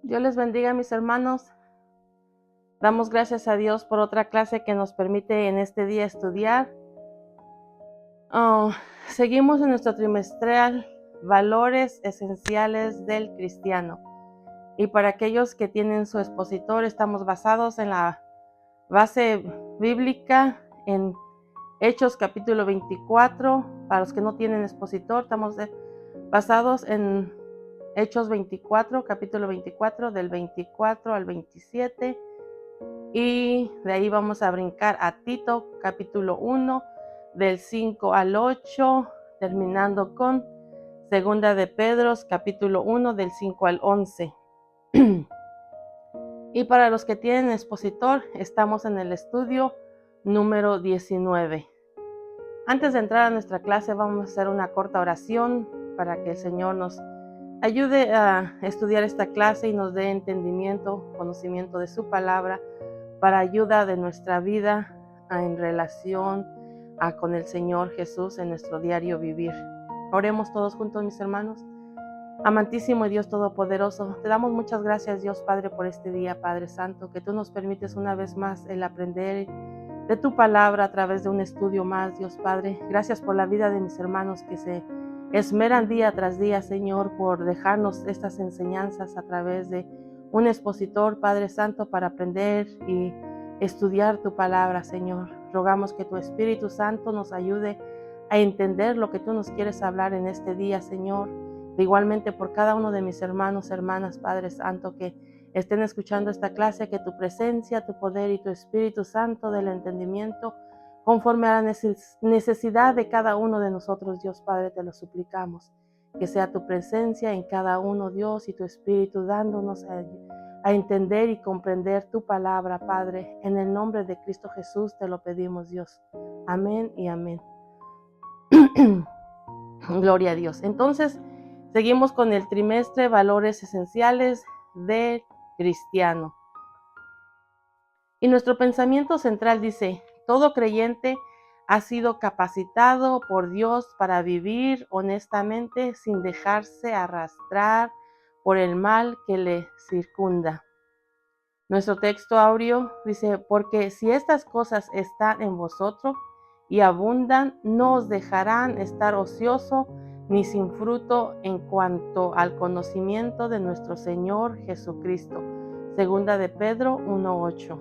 Dios les bendiga, mis hermanos. Damos gracias a Dios por otra clase que nos permite en este día estudiar. Seguimos en nuestro trimestral Valores Esenciales del Cristiano. Y para aquellos que tienen su expositor, estamos basados en la base bíblica en Hechos capítulo 24. Para los que no tienen expositor, estamos basados en Hechos 24, capítulo 24, del 24 al 27. Y de ahí vamos a brincar a Tito, capítulo 1, del 5 al 8, terminando con Segunda de Pedro, capítulo 1, del 5 al 11. Y para los que tienen expositor, estamos en el estudio número 19. Antes de entrar a nuestra clase, vamos a hacer una corta oración para que el Señor nos ayude a estudiar esta clase y nos dé entendimiento, conocimiento de su palabra, para ayuda de nuestra vida en relación con el Señor Jesús en nuestro diario vivir. Oremos todos juntos, mis hermanos. Amantísimo y Dios Todopoderoso, te damos muchas gracias, Dios Padre, por este día, Padre Santo, que tú nos permites una vez más el aprender de tu palabra a través de un estudio más, Dios Padre. Gracias por la vida de mis hermanos que se esmeran día tras día, Señor, por dejarnos estas enseñanzas a través de un expositor, Padre Santo, para aprender y estudiar tu palabra, Señor. Rogamos que tu Espíritu Santo nos ayude a entender lo que tú nos quieres hablar en este día, Señor. Igualmente por cada uno de mis hermanos, hermanas, Padre Santo, que estén escuchando esta clase, que tu presencia, tu poder y tu Espíritu Santo del entendimiento, conforme a la necesidad de cada uno de nosotros, Dios Padre, te lo suplicamos. Que sea tu presencia en cada uno, Dios, y tu Espíritu dándonos a entender y comprender tu palabra, Padre. En el nombre de Cristo Jesús te lo pedimos, Dios. Amén y amén. Gloria a Dios. Entonces, seguimos con el trimestre Valores Esenciales del Cristiano. Y nuestro pensamiento central dice: todo creyente ha sido capacitado por Dios para vivir honestamente sin dejarse arrastrar por el mal que le circunda. Nuestro texto áureo dice: porque si estas cosas están en vosotros y abundan, no os dejarán estar ocioso ni sin fruto en cuanto al conocimiento de nuestro Señor Jesucristo. Segunda de Pedro 1:8.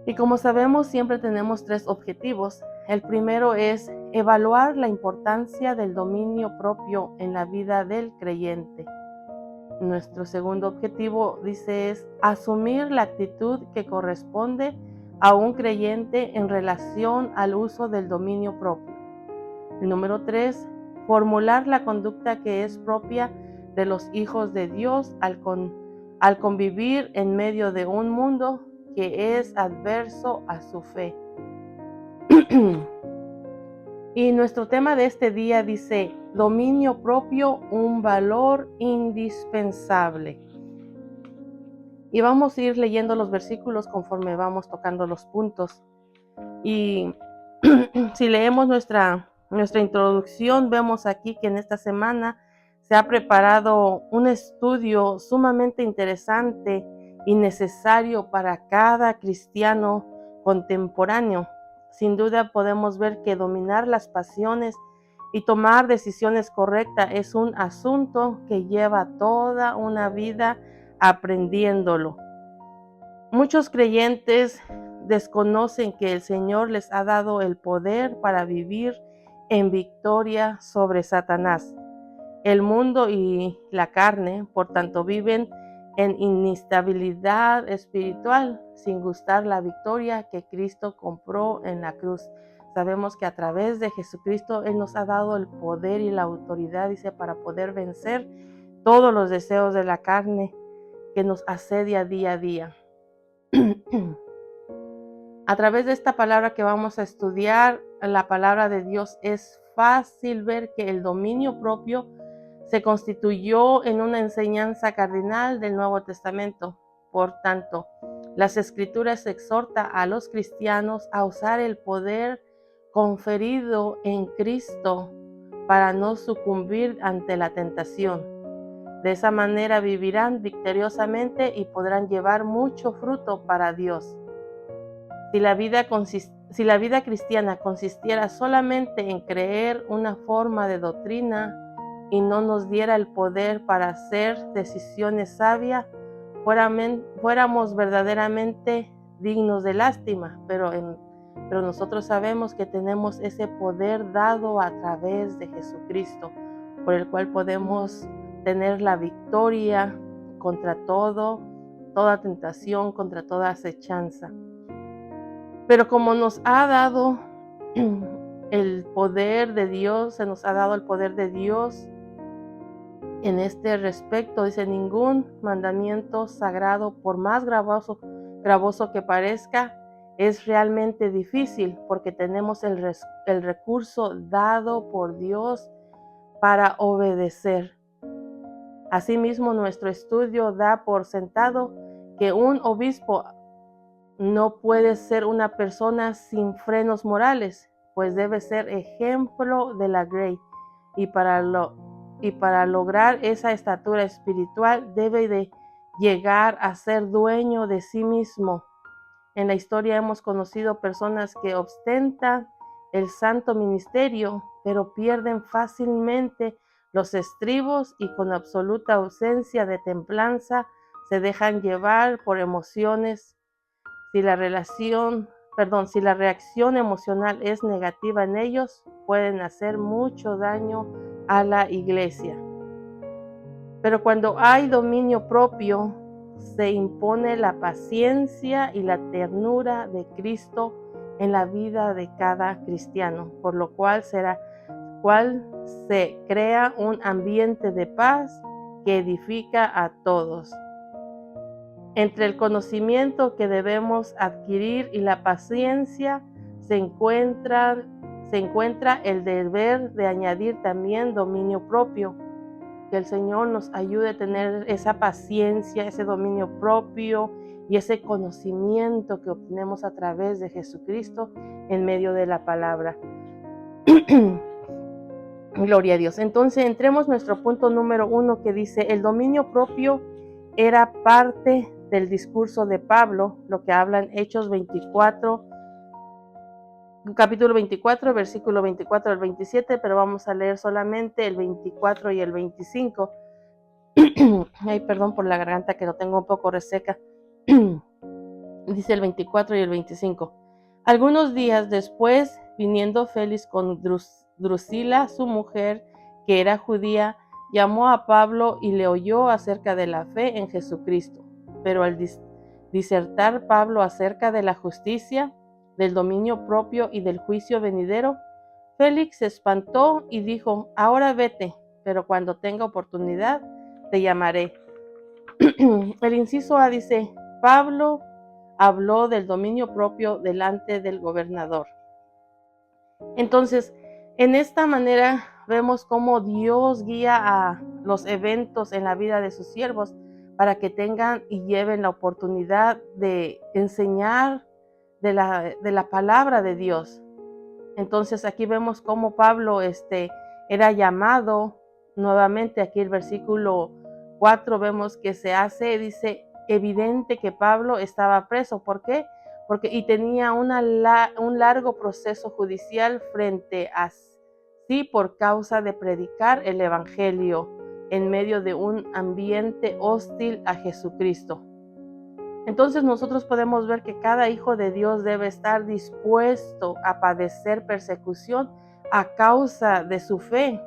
Y como sabemos, siempre tenemos tres objetivos. El primero es evaluar la importancia del dominio propio en la vida del creyente. Nuestro segundo objetivo, dice, es asumir la actitud que corresponde a un creyente en relación al uso del dominio propio. El número 3, formular la conducta que es propia de los hijos de Dios al convivir en medio de un mundo que es adverso a su fe. Y nuestro tema de este día dice: dominio propio, un valor indispensable. Y vamos a ir leyendo los versículos conforme vamos tocando los puntos. Y si leemos nuestra introducción, vemos aquí que en esta semana se ha preparado un estudio sumamente interesante y necesario para cada cristiano contemporáneo. Sin duda podemos ver que dominar las pasiones y tomar decisiones correctas es un asunto que lleva toda una vida aprendiéndolo. Muchos creyentes desconocen que el Señor les ha dado el poder para vivir en victoria sobre Satanás. El mundo y la carne, por tanto, viven en inestabilidad espiritual sin gustar la victoria que Cristo compró en la cruz. Sabemos que a través de Jesucristo Él nos ha dado el poder y la autoridad, dice, para poder vencer todos los deseos de la carne que nos asedia día a día. A través de esta palabra que vamos a estudiar, la palabra de Dios, es fácil ver que el dominio propio se constituyó en una enseñanza cardinal del Nuevo Testamento. Por tanto, las Escrituras exhortan a los cristianos a usar el poder conferido en Cristo para no sucumbir ante la tentación. De esa manera vivirán victoriosamente y podrán llevar mucho fruto para Dios. Si la vida cristiana consistiera solamente en creer una forma de doctrina y no nos diera el poder para hacer decisiones sabias, fuéramos verdaderamente dignos de lástima, pero nosotros sabemos que tenemos ese poder dado a través de Jesucristo, por el cual podemos tener la victoria contra toda tentación, contra toda acechanza. Pero como nos ha dado el poder de Dios, se nos ha dado el poder de Dios en este respecto, dice, ningún mandamiento sagrado, por más gravoso que parezca, es realmente difícil, porque tenemos el recurso dado por Dios para obedecer. Asimismo, nuestro estudio da por sentado que un obispo no puede ser una persona sin frenos morales, pues debe ser ejemplo de la grey, y para lograr esa estatura espiritual debe de llegar a ser dueño de sí mismo. En la historia hemos conocido personas que ostentan el santo ministerio, pero pierden fácilmente los estribos y con absoluta ausencia de templanza se dejan llevar por emociones. Si la reacción emocional es negativa en ellos, pueden hacer mucho daño a la iglesia. Pero cuando hay dominio propio, se impone la paciencia y la ternura de Cristo en la vida de cada cristiano, por lo cual se crea un ambiente de paz que edifica a todos. Entre el conocimiento que debemos adquirir y la paciencia se encuentra el deber de añadir también dominio propio. Que el Señor nos ayude a tener esa paciencia, ese dominio propio y ese conocimiento que obtenemos a través de Jesucristo en medio de la palabra. Gloria a Dios. Entonces, entremos a nuestro punto número 1, que dice, el dominio propio era parte del discurso de Pablo, lo que habla en Hechos 24, capítulo 24, versículo 24 al 27, pero vamos a leer solamente el 24 y el 25. Ay, perdón por la garganta, que lo tengo un poco reseca. Dice el 24 y el 25. Algunos días después, viniendo Félix con Drusila, su mujer, que era judía, llamó a Pablo y le oyó acerca de la fe en Jesucristo. Pero al disertar Pablo acerca de la justicia, del dominio propio y del juicio venidero, Félix se espantó y dijo, ahora vete, pero cuando tenga oportunidad te llamaré. El inciso A dice, Pablo habló del dominio propio delante del gobernador. Entonces, en esta manera vemos cómo Dios guía a los eventos en la vida de sus siervos para que tengan y lleven la oportunidad de enseñar de la palabra de Dios. Entonces aquí vemos cómo Pablo era llamado nuevamente. Aquí el versículo 4 vemos que se hace, dice, evidente que Pablo estaba preso. ¿Por qué? Porque tenía un largo proceso judicial frente a sí por causa de predicar el evangelio en medio de un ambiente hostil a Jesucristo. Entonces nosotros podemos ver que cada hijo de Dios debe estar dispuesto a padecer persecución a causa de su fe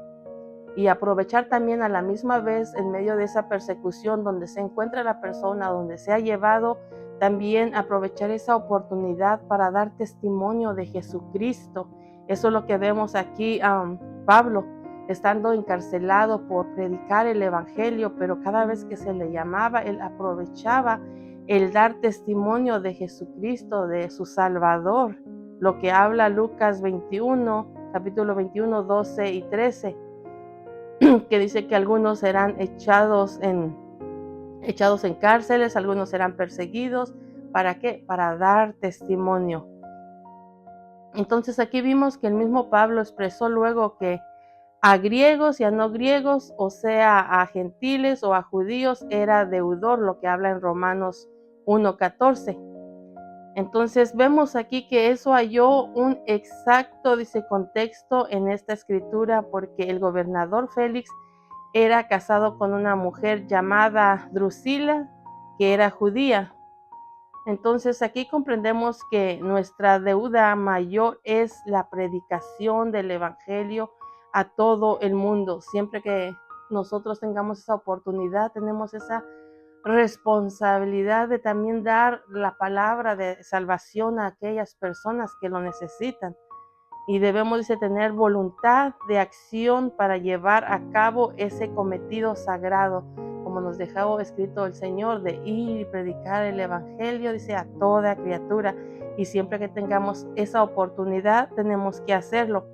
y aprovechar también a la misma vez en medio de esa persecución donde se encuentra la persona, donde se ha llevado, también aprovechar esa oportunidad para dar testimonio de Jesucristo. Eso es lo que vemos aquí, Pablo estando encarcelado por predicar el evangelio, pero cada vez que se le llamaba, él aprovechaba el dar testimonio de Jesucristo, de su Salvador, lo que habla Lucas 21, capítulo 21, 12 y 13, que dice que algunos serán echados en cárceles, algunos serán perseguidos. ¿Para qué? Para dar testimonio. Entonces aquí vimos que el mismo Pablo expresó luego que a griegos y a no griegos, o sea, a gentiles o a judíos, era deudor, lo que habla en Romanos 1:14. Entonces vemos aquí que eso halló un exacto, dice, contexto en esta escritura, porque el gobernador Félix era casado con una mujer llamada Drusila, que era judía. Entonces aquí comprendemos que nuestra deuda mayor es la predicación del evangelio a todo el mundo. Siempre que nosotros tengamos esa oportunidad, tenemos esa responsabilidad de también dar la palabra de salvación a aquellas personas que lo necesitan. Y debemos, dice, tener voluntad de acción para llevar a cabo ese cometido sagrado, como nos dejó escrito el Señor, de ir y predicar el evangelio, dice, a toda criatura. Y siempre que tengamos esa oportunidad, tenemos que hacerlo.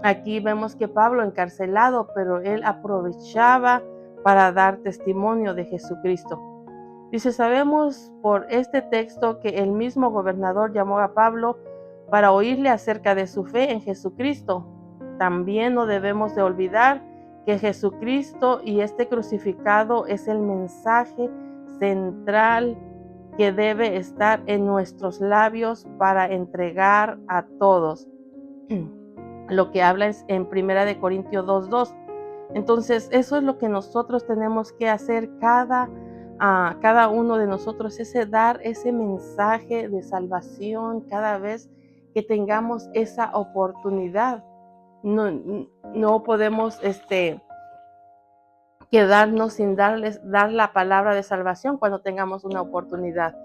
Aquí vemos que Pablo encarcelado, pero él aprovechaba para dar testimonio de Jesucristo. Dice, sabemos por este texto que el mismo gobernador llamó a Pablo para oírle acerca de su fe en Jesucristo. También no debemos de olvidar que Jesucristo y este crucificado es el mensaje central que debe estar en nuestros labios para entregar a todos. Lo que habla en 1 Corintios 2:2. Entonces, eso es lo que nosotros tenemos que hacer a cada uno de nosotros, dar ese mensaje de salvación cada vez que tengamos esa oportunidad. No podemos quedarnos sin dar la palabra de salvación cuando tengamos una oportunidad.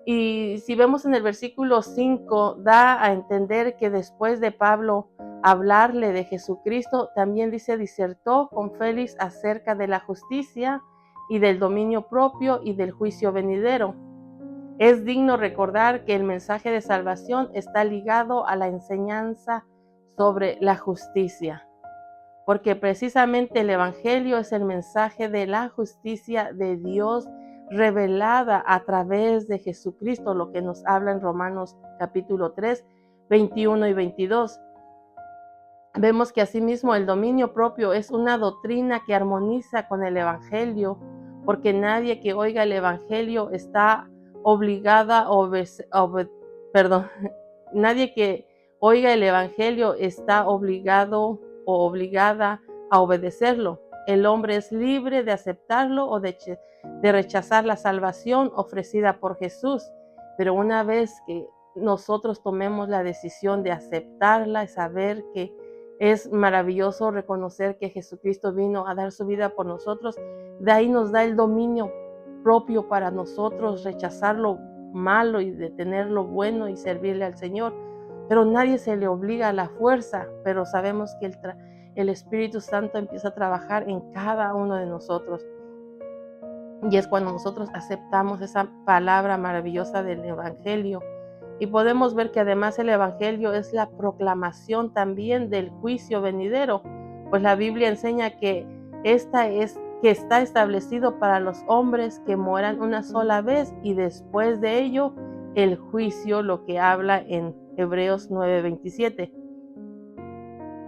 Y si vemos en el versículo 5, da a entender que después de Pablo hablarle de Jesucristo, también dice, disertó con Félix acerca de la justicia y del dominio propio y del juicio venidero. Es digno recordar que el mensaje de salvación está ligado a la enseñanza sobre la justicia, porque precisamente el evangelio es el mensaje de la justicia de Dios revelada a través de Jesucristo, lo que nos habla en Romanos capítulo 3, 21 y 22. Vemos que asimismo el dominio propio es una doctrina que armoniza con el evangelio, porque nadie que oiga el evangelio está obligada nadie que oiga el evangelio está obligado o obligada a obedecerlo. El hombre es libre de aceptarlo o de rechazar la salvación ofrecida por Jesús, pero una vez que nosotros tomemos la decisión de aceptarla y saber que es maravilloso reconocer que Jesucristo vino a dar su vida por nosotros, de ahí nos da el dominio propio para nosotros rechazar lo malo y detener lo bueno y servirle al Señor. Pero nadie se le obliga a la fuerza, pero sabemos que el Espíritu Santo empieza a trabajar en cada uno de nosotros. Y es cuando nosotros aceptamos esa palabra maravillosa del Evangelio. Y podemos ver que además el evangelio es la proclamación también del juicio venidero, pues la Biblia enseña que está establecido para los hombres que mueran una sola vez y después de ello el juicio, lo que habla en Hebreos 9:27.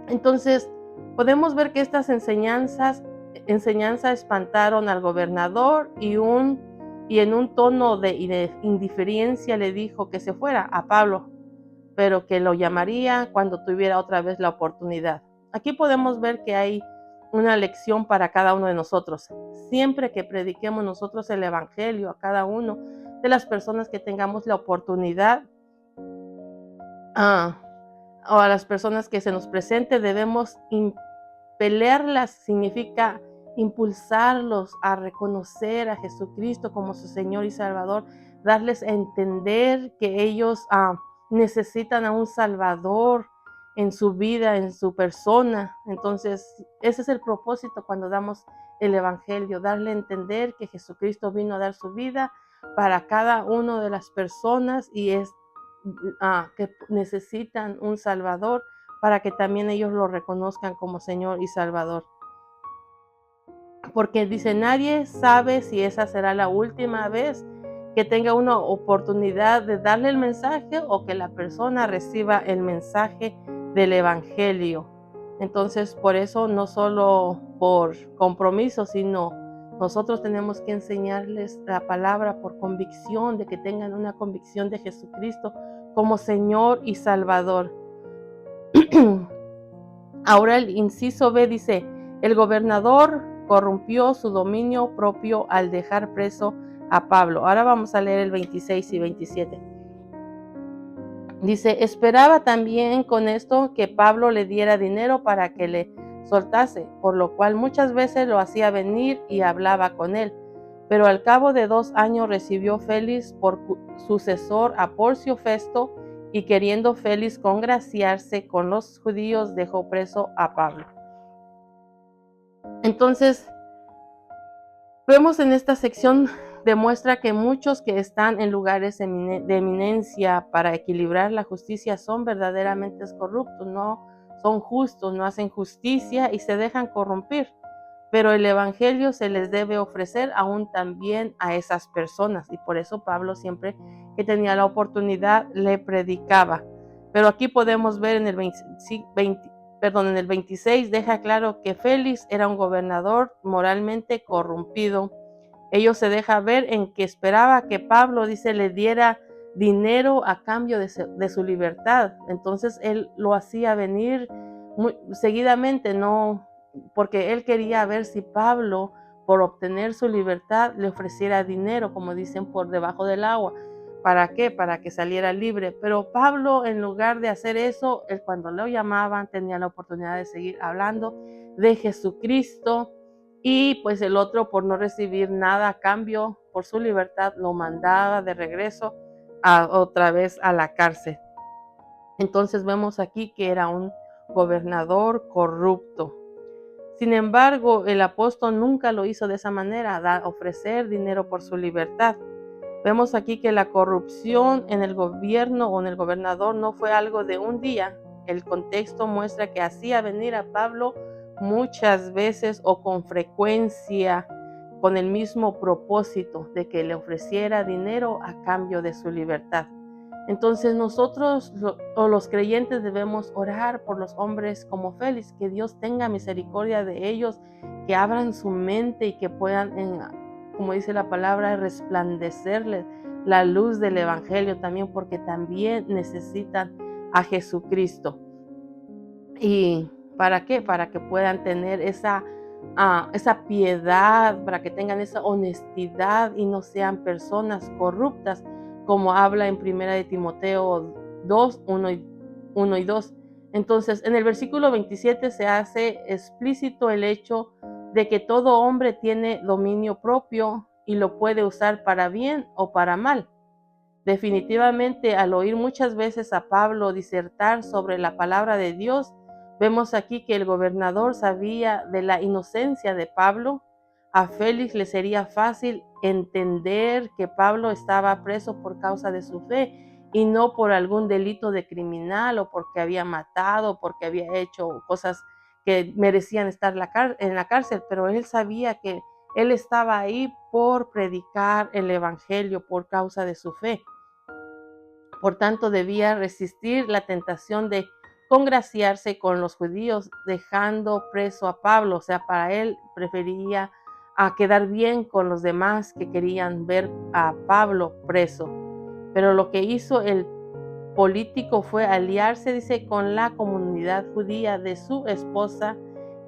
Entonces podemos ver que estas enseñanzas espantaron al gobernador y en un tono de indiferencia le dijo que se fuera a Pablo, pero que lo llamaría cuando tuviera otra vez la oportunidad. Aquí podemos ver que hay una lección para cada uno de nosotros. Siempre que prediquemos nosotros el evangelio a cada uno de las personas que tengamos la oportunidad, o a las personas que se nos presente, debemos pelearlas, significa impulsarlos a reconocer a Jesucristo como su Señor y Salvador, darles a entender que ellos necesitan a un Salvador en su vida, en su persona. Entonces, ese es el propósito cuando damos el Evangelio, darle a entender que Jesucristo vino a dar su vida para cada una de las personas y es que necesitan un Salvador para que también ellos lo reconozcan como Señor y Salvador. Porque dice, nadie sabe si esa será la última vez que tenga una oportunidad de darle el mensaje o que la persona reciba el mensaje del Evangelio. Entonces, por eso, no solo por compromiso, sino nosotros tenemos que enseñarles la palabra por convicción, de que tengan una convicción de Jesucristo como Señor y Salvador. Ahora el inciso B dice, el gobernador corrompió su dominio propio al dejar preso a Pablo. Ahora vamos a leer el 26 y 27. Dice, esperaba también con esto que Pablo le diera dinero para que le soltase, por lo cual muchas veces lo hacía venir y hablaba con él. Pero al cabo de 2 años recibió Félix por sucesor a Porcio Festo, y queriendo Félix congraciarse con los judíos, dejó preso a Pablo. Entonces, vemos en esta sección, demuestra que muchos que están en lugares de eminencia para equilibrar la justicia son verdaderamente corruptos, no son justos, no hacen justicia y se dejan corromper. Pero el evangelio se les debe ofrecer aún también a esas personas, y por eso Pablo siempre que tenía la oportunidad le predicaba. Pero aquí podemos ver en el 26 deja claro que Félix era un gobernador moralmente corrompido. Ello se deja ver en que esperaba que Pablo, dice, le diera dinero a cambio de su libertad. Entonces él lo hacía venir muy seguidamente, no porque él quería ver si Pablo, por obtener su libertad, le ofreciera dinero, como dicen, por debajo del agua. ¿Para qué? Para que saliera libre. Pero Pablo, en lugar de hacer eso, él cuando lo llamaban tenía la oportunidad de seguir hablando de Jesucristo, y pues el otro, por no recibir nada a cambio por su libertad, lo mandaba de regreso otra vez a la cárcel. Entonces vemos aquí que era un gobernador corrupto. Sin embargo, el apóstol nunca lo hizo de esa manera, ofrecer dinero por su libertad. Vemos aquí que la corrupción en el gobierno o en el gobernador no fue algo de un día. El contexto muestra que hacía venir a Pablo muchas veces o con frecuencia, con el mismo propósito de que le ofreciera dinero a cambio de su libertad. Entonces nosotros los creyentes debemos orar por los hombres como Félix, que Dios tenga misericordia de ellos, que abran su mente y que puedan, como dice la palabra, resplandecerles la luz del evangelio también, porque también necesitan a Jesucristo. ¿Y para qué? Para que puedan tener esa piedad, para que tengan esa honestidad y no sean personas corruptas, como habla en 1 de Timoteo 2, 1 y 2. Entonces, en el versículo 27 se hace explícito el hecho de que todo hombre tiene dominio propio y lo puede usar para bien o para mal. Definitivamente, al oír muchas veces a Pablo disertar sobre la palabra de Dios, vemos aquí que el gobernador sabía de la inocencia de Pablo. A Félix le sería fácil entender que Pablo estaba preso por causa de su fe y no por algún delito de criminal, o porque había matado, o porque había hecho cosas que merecían estar en la cárcel, pero él sabía que él estaba ahí por predicar el evangelio por causa de su fe. Por tanto, debía resistir la tentación de congraciarse con los judíos, dejando preso a Pablo. O sea, para él prefería quedar bien con los demás que querían ver a Pablo preso. Pero lo que hizo el político fue aliarse, dice, con la comunidad judía de su esposa,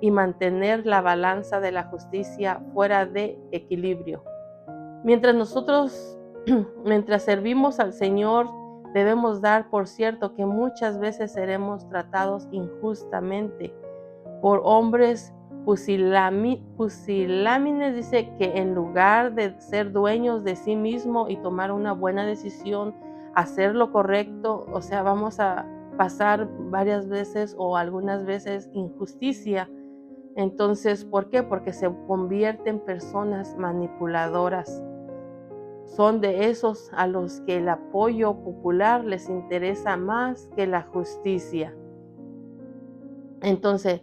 y mantener la balanza de la justicia fuera de equilibrio. Mientras servimos al Señor, debemos dar por cierto que muchas veces seremos tratados injustamente por hombres pusilánimes, dice, que en lugar de ser dueños de sí mismo y tomar una buena decisión, hacer lo correcto, o sea, vamos a pasar varias veces o algunas veces injusticia. Entonces, ¿por qué? Porque se convierten en personas manipuladoras. Son de esos a los que el apoyo popular les interesa más que la justicia. Entonces,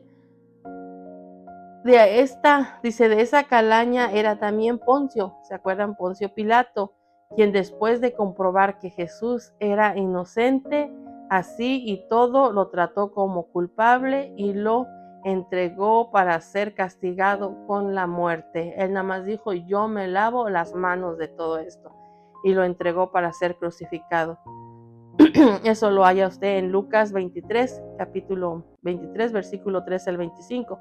de esa calaña era también Poncio, ¿se acuerdan? Poncio Pilato, quien después de comprobar que Jesús era inocente, así y todo, lo trató como culpable y lo entregó para ser castigado con la muerte. Él nada más dijo, yo me lavo las manos de todo esto, y lo entregó para ser crucificado. Eso lo halla usted en Lucas 23, capítulo 23, versículo 3 al 25.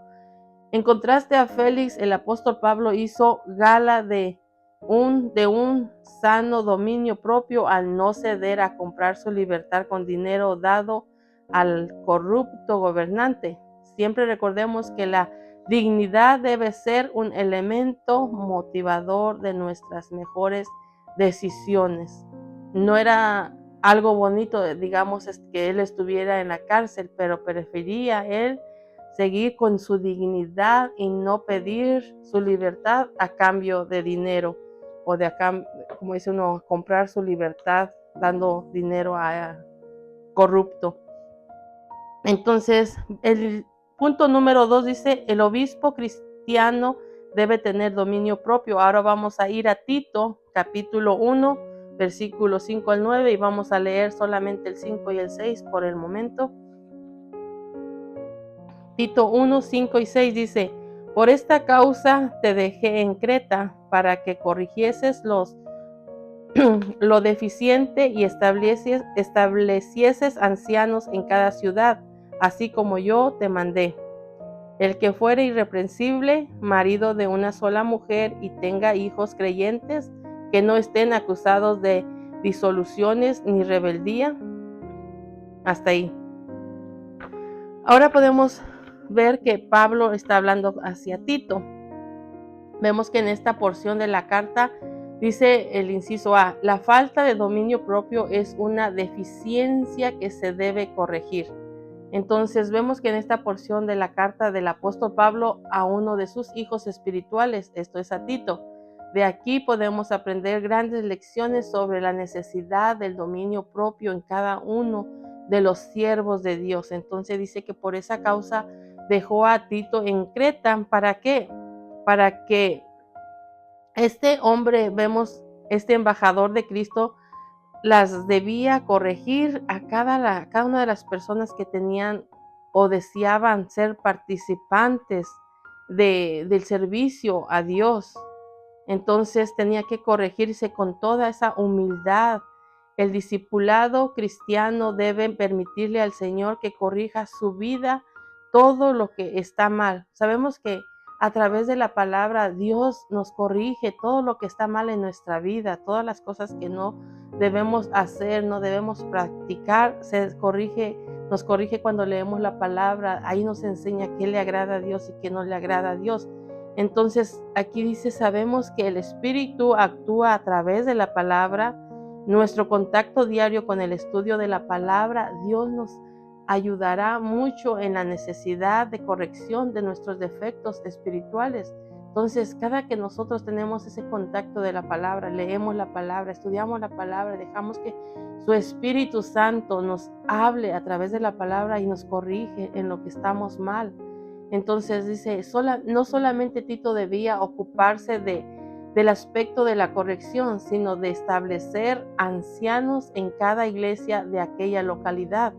En contraste a Félix, el apóstol Pablo hizo gala de un sano dominio propio al no ceder a comprar su libertad con dinero dado al corrupto gobernante. Siempre recordemos que la dignidad debe ser un elemento motivador de nuestras mejores decisiones. No era algo bonito, digamos, que él estuviera en la cárcel, pero prefería él seguir con su dignidad y no pedir su libertad a cambio de dinero o como dice uno, comprar su libertad dando dinero a corrupto. Entonces, el punto número 2 dice, el obispo cristiano debe tener dominio propio. Ahora vamos a ir a Tito, capítulo 1, versículos 5 al 9, y vamos a leer solamente el 5 y el 6 por el momento. Tito 1, 5 y 6 dice, por esta causa te dejé en Creta para que corrigieses lo deficiente y establecieses ancianos en cada ciudad, así como yo te mandé. El que fuere irreprensible, marido de una sola mujer y tenga hijos creyentes, que no estén acusados de disoluciones ni rebeldía. Hasta ahí. Ahora podemos ver que Pablo está hablando hacia Tito. Vemos que en esta porción de la carta dice el inciso A, la falta de dominio propio es una deficiencia que se debe corregir. Entonces vemos que en esta porción de la carta del apóstol Pablo a uno de sus hijos espirituales, esto es a Tito, de aquí podemos aprender grandes lecciones sobre la necesidad del dominio propio en cada uno de los siervos de Dios. Entonces dice que por esa causa dejó a Tito en Creta. ¿Para qué? Para que este hombre, vemos, este embajador de Cristo, las debía corregir a cada una de las personas que tenían o deseaban ser participantes del servicio a Dios. Entonces tenía que corregirse con toda esa humildad. El discipulado cristiano debe permitirle al Señor que corrija su vida todo lo que está mal. Sabemos que a través de la palabra Dios nos corrige todo lo que está mal en nuestra vida, todas las cosas que no debemos hacer, no debemos practicar, nos corrige cuando leemos la palabra. Ahí nos enseña qué le agrada a Dios y qué no le agrada a Dios. Entonces aquí dice, sabemos que el Espíritu actúa a través de la palabra. Nuestro contacto diario con el estudio de la palabra, Dios nos ayudará mucho en la necesidad de corrección de nuestros defectos espirituales. Entonces, cada que nosotros tenemos ese contacto de la palabra, leemos la palabra, estudiamos la palabra, dejamos que su Espíritu Santo nos hable a través de la palabra y nos corrige en lo que estamos mal. Entonces dice, no solamente Tito debía ocuparse del aspecto de la corrección, sino de establecer ancianos en cada iglesia de aquella localidad.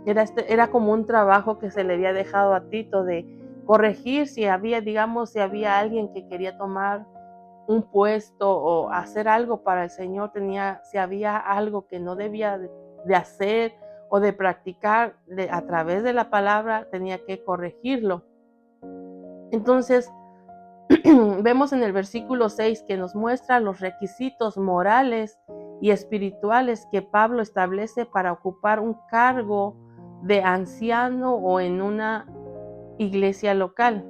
Era como un trabajo que se le había dejado a Tito de corregir si había alguien que quería tomar un puesto o hacer algo para el Señor, si había algo que no debía de hacer o de practicar a través de la palabra, tenía que corregirlo. Entonces, vemos en el versículo 6 que nos muestra los requisitos morales y espirituales que Pablo establece para ocupar un cargo de anciano o en una iglesia local.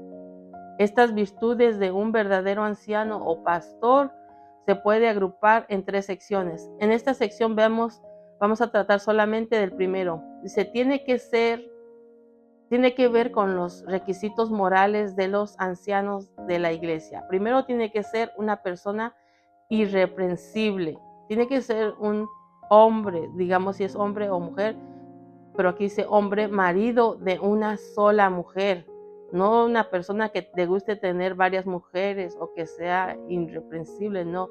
Estas virtudes de un verdadero anciano o pastor se puede agrupar en 3 secciones. En esta sección vamos a tratar solamente del primero. Dice, tiene que ver con los requisitos morales de los ancianos de la iglesia. Primero tiene que ser una persona irreprensible. Tiene que ser un hombre, digamos si es hombre o mujer, pero aquí dice hombre, marido de una sola mujer, no una persona que le guste tener varias mujeres o que sea irreprensible, no.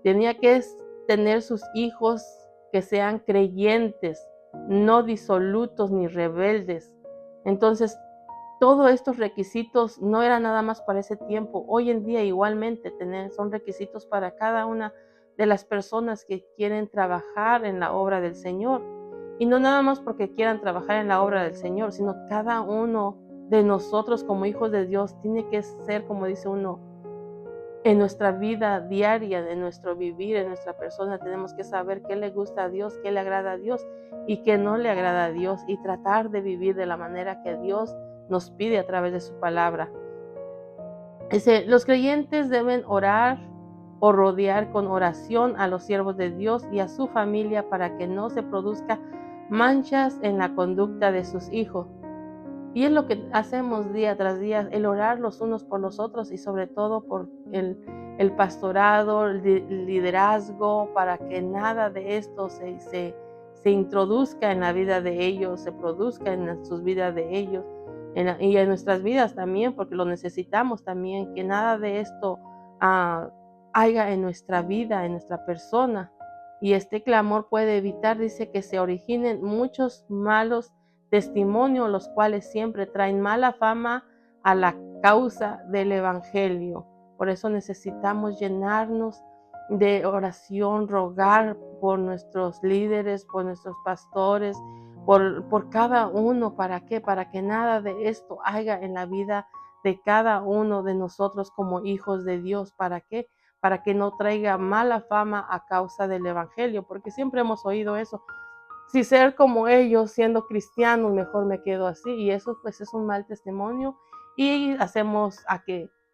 Tenía que tener sus hijos que sean creyentes, no disolutos ni rebeldes. Entonces, todos estos requisitos no eran nada más para ese tiempo. Hoy en día igualmente son requisitos para cada una de las personas que quieren trabajar en la obra del Señor. Y no nada más porque quieran trabajar en la obra del Señor, sino cada uno de nosotros como hijos de Dios tiene que ser, como dice uno, en nuestra vida diaria, en nuestro vivir, en nuestra persona, tenemos que saber qué le gusta a Dios, qué le agrada a Dios y qué no le agrada a Dios, y tratar de vivir de la manera que Dios nos pide a través de su palabra. Dice, los creyentes deben orar o rodear con oración a los siervos de Dios y a su familia para que no se produzcan manchas en la conducta de sus hijos. Y es lo que hacemos día tras día, el orar los unos por los otros y sobre todo por el pastorado, el liderazgo, para que nada de esto se introduzca en la vida de ellos, se produzca en sus vidas de ellos y en nuestras vidas también, porque lo necesitamos también, que nada de esto haya en nuestra vida, en nuestra persona. Y este clamor puede evitar, dice, que se originen muchos malos testimonios, los cuales siempre traen mala fama a la causa del evangelio. Por eso necesitamos llenarnos de oración, rogar por nuestros líderes, por nuestros pastores, por cada uno. ¿Para qué? Para que nada de esto haya en la vida de cada uno de nosotros como hijos de Dios. ¿Para qué? Para que no traiga mala fama a causa del evangelio, porque siempre hemos oído eso. Si ser como ellos, siendo cristianos, mejor me quedo así, y eso pues es un mal testimonio, y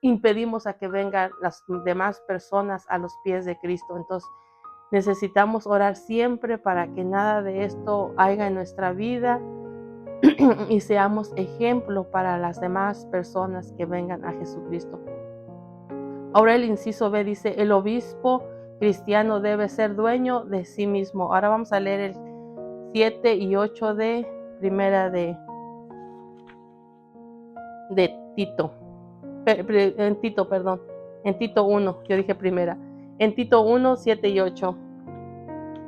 impedimos a que vengan las demás personas a los pies de Cristo. Entonces necesitamos orar siempre para que nada de esto haya en nuestra vida y seamos ejemplo para las demás personas que vengan a Jesucristo. Ahora el inciso B dice, el obispo cristiano debe ser dueño de sí mismo. Ahora vamos a leer el 7 y 8 de primera de Tito. En Tito 1, yo dije primera. En Tito 1, 7 y 8.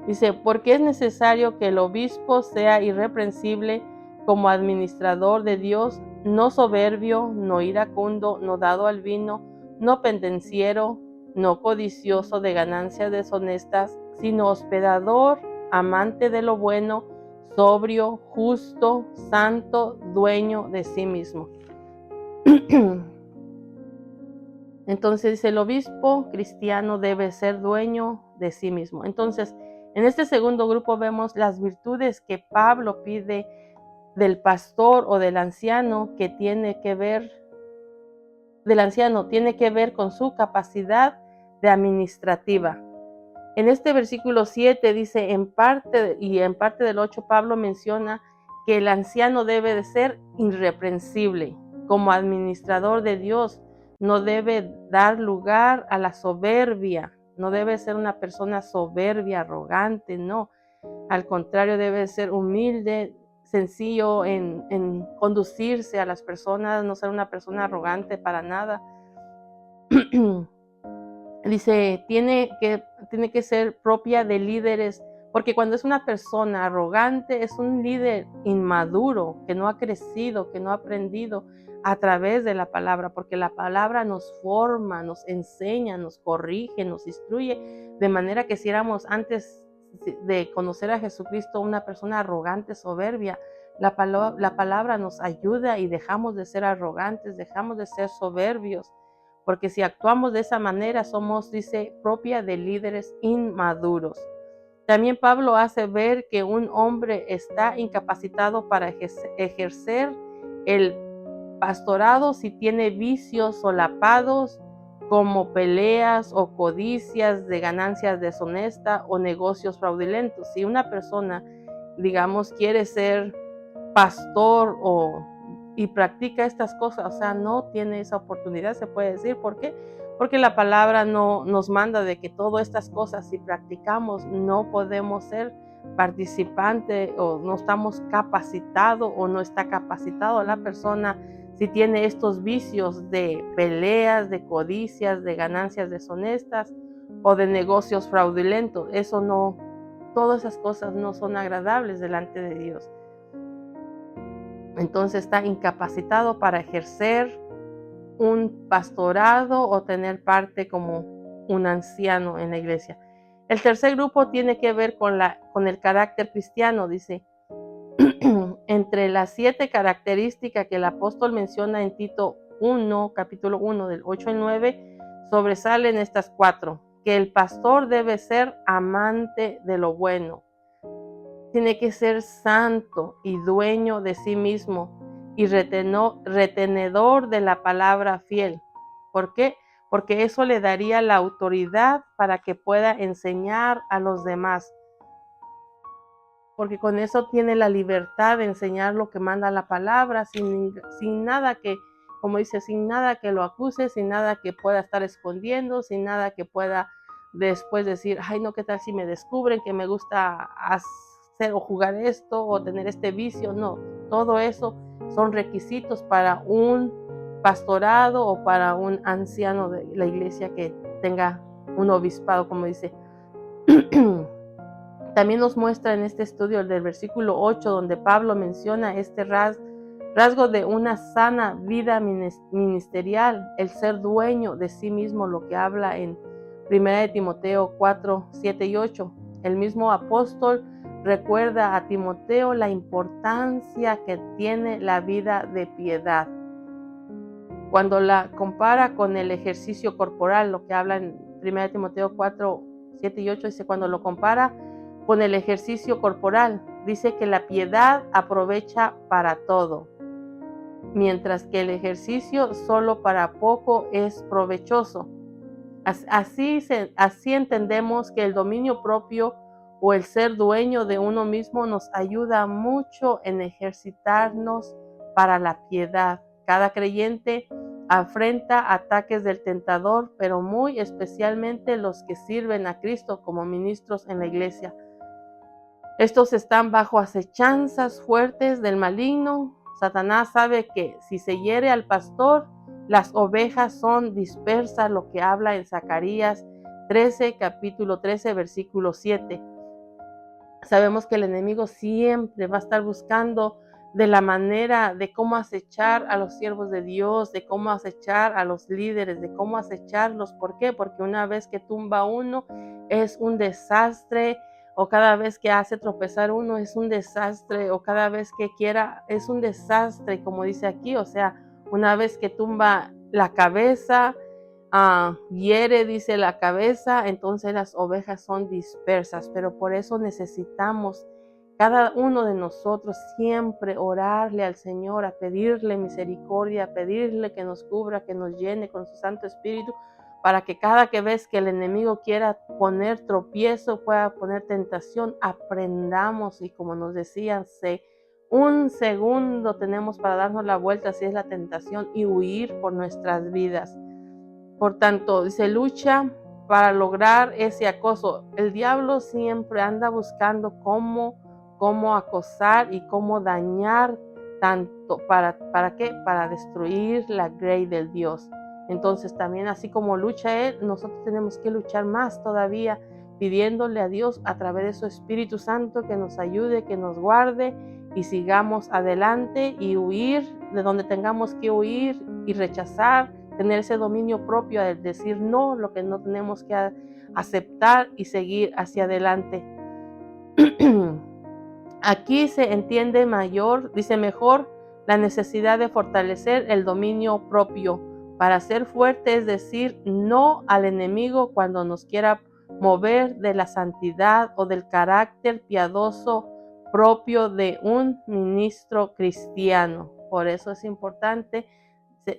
Dice, porque es necesario que el obispo sea irreprensible como administrador de Dios, no soberbio, no iracundo, no dado al vino, no pendenciero, no codicioso de ganancias deshonestas, sino hospedador, amante de lo bueno, sobrio, justo, santo, dueño de sí mismo. Entonces dice, el obispo cristiano debe ser dueño de sí mismo. Entonces, en este segundo grupo vemos las virtudes que Pablo pide del pastor o del anciano, que tiene que ver con su capacidad de administrativa. En este versículo 7 dice, en parte del 8, Pablo menciona que el anciano debe de ser irreprensible como administrador de Dios. No debe dar lugar a la soberbia, no debe ser una persona soberbia, arrogante, no. Al contrario, debe ser humilde, sencillo en conducirse a las personas, no ser una persona arrogante para nada. Dice, tiene que ser propia de líderes, porque cuando es una persona arrogante, es un líder inmaduro, que no ha crecido, que no ha aprendido a través de la palabra, porque la palabra nos forma, nos enseña, nos corrige, nos instruye, de manera que si éramos antes de conocer a Jesucristo una persona arrogante, soberbia, La palabra nos ayuda y dejamos de ser arrogantes, dejamos de ser soberbios, porque si actuamos de esa manera somos, dice, propia de líderes inmaduros. También Pablo hace ver que un hombre está incapacitado para ejercer el pastorado si tiene vicios solapados como peleas o codicias de ganancias deshonestas o negocios fraudulentos. Si una persona, digamos, quiere ser pastor y practica estas cosas, o sea, no tiene esa oportunidad, se puede decir. ¿Por qué? Porque la palabra no nos manda de que todas estas cosas, si practicamos, no podemos ser participante o no estamos capacitados o no está capacitado la persona si tiene estos vicios de peleas, de codicias, de ganancias deshonestas o de negocios fraudulentos. Eso no, todas esas cosas no son agradables delante de Dios. Entonces está incapacitado para ejercer un pastorado o tener parte como un anciano en la iglesia. El tercer grupo tiene que ver con el carácter cristiano, dice. Entre las 7 características que el apóstol menciona en Tito 1, capítulo 1, del 8 al 9, sobresalen estas 4. Que el pastor debe ser amante de lo bueno. Tiene que ser santo y dueño de sí mismo y retenedor de la palabra fiel. ¿Por qué? Porque eso le daría la autoridad para que pueda enseñar a los demás. Porque con eso tiene la libertad de enseñar lo que manda la palabra, sin nada que, como dice, sin nada que lo acuse, sin nada que pueda estar escondiendo, sin nada que pueda después decir, ay no, ¿qué tal si me descubren que me gusta hacer o jugar esto o tener este vicio? No, todo eso son requisitos para un pastorado o para un anciano de la iglesia que tenga un obispado, como dice. También nos muestra en este estudio del versículo 8, donde Pablo menciona este rasgo de una sana vida ministerial, el ser dueño de sí mismo, lo que habla en 1 Timoteo 4, 7 y 8. El mismo apóstol recuerda a Timoteo la importancia que tiene la vida de piedad. Cuando la compara con el ejercicio corporal, lo que habla en 1 Timoteo 4, 7 y 8, dice, cuando lo compara con el ejercicio corporal, dice que la piedad aprovecha para todo, mientras que el ejercicio solo para poco es provechoso. Así entendemos que el dominio propio o el ser dueño de uno mismo nos ayuda mucho en ejercitarnos para la piedad. Cada creyente afrenta ataques del tentador, pero muy especialmente los que sirven a Cristo como ministros en la iglesia. Estos están bajo acechanzas fuertes del maligno. Satanás sabe que si se hiere al pastor, las ovejas son dispersas, lo que habla en Zacarías 13, capítulo 13, versículo 7. Sabemos que el enemigo siempre va a estar buscando de la manera de cómo acechar a los siervos de Dios, de cómo acechar a los líderes, de cómo acecharlos. ¿Por qué? Porque una vez que tumba uno es un desastre, o cada vez que hace tropezar uno es un desastre, o cada vez que quiera es un desastre, como dice aquí. O sea, una vez que tumba la cabeza, hiere, dice, la cabeza, entonces las ovejas son dispersas. Pero por eso necesitamos cada uno de nosotros siempre orarle al Señor, a pedirle misericordia, a pedirle que nos cubra, que nos llene con su Santo Espíritu, para que cada vez que el enemigo quiera poner tropiezo, pueda poner tentación, aprendamos. Y como nos decían, un segundo tenemos para darnos la vuelta si es la tentación y huir por nuestras vidas. Por tanto, dice, lucha para lograr ese acoso. El diablo siempre anda buscando cómo acosar y cómo dañar, tanto ¿para qué? Para destruir la grey del Dios. Entonces también, así como lucha él, nosotros tenemos que luchar más todavía, pidiéndole a Dios a través de su Espíritu Santo que nos ayude, que nos guarde y sigamos adelante y huir de donde tengamos que huir y rechazar, tener ese dominio propio de decir no, lo que no tenemos que aceptar y seguir hacia adelante. Aquí se entiende mejor la necesidad de fortalecer el dominio propio para ser fuerte, es decir, no al enemigo cuando nos quiera mover de la santidad o del carácter piadoso propio de un ministro cristiano. Por eso es importante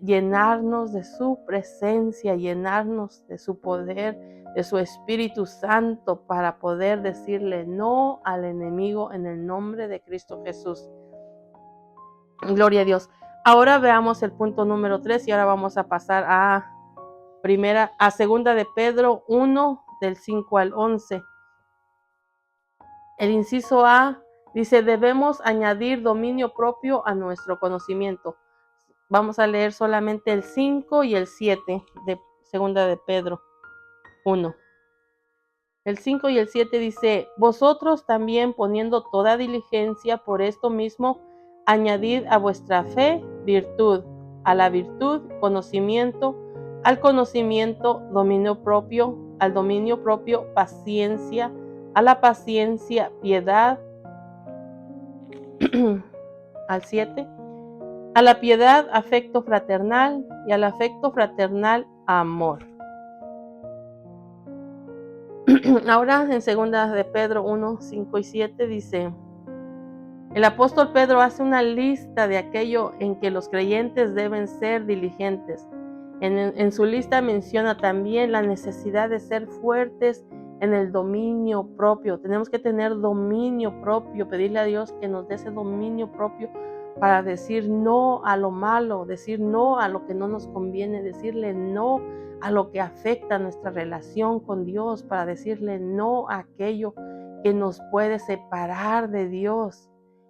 llenarnos de su presencia, llenarnos de su poder, de su Espíritu Santo para poder decirle no al enemigo en el nombre de Cristo Jesús. Gloria a Dios. Ahora veamos el punto número 3 y ahora vamos a pasar a segunda de Pedro 1 del 5 al 11. El inciso A dice: debemos añadir dominio propio a nuestro conocimiento. Vamos a leer solamente el 5 y el 7 de segunda de Pedro 1. El 5 y el 7 dice: vosotros también, poniendo toda diligencia por esto mismo, añadid a vuestra fe virtud, a la virtud conocimiento, al conocimiento dominio propio, al dominio propio paciencia, a la paciencia piedad, al 7, a la piedad afecto fraternal y al afecto fraternal amor. Ahora en segunda de Pedro 1, 5 y 7 dice: el apóstol Pedro hace una lista de aquello en que los creyentes deben ser diligentes. En su lista menciona también la necesidad de ser fuertes en el dominio propio. Tenemos que tener dominio propio, pedirle a Dios que nos dé ese dominio propio para decir no a lo malo, decir no a lo que no nos conviene, decirle no a lo que afecta nuestra relación con Dios, para decirle no a aquello que nos puede separar de Dios.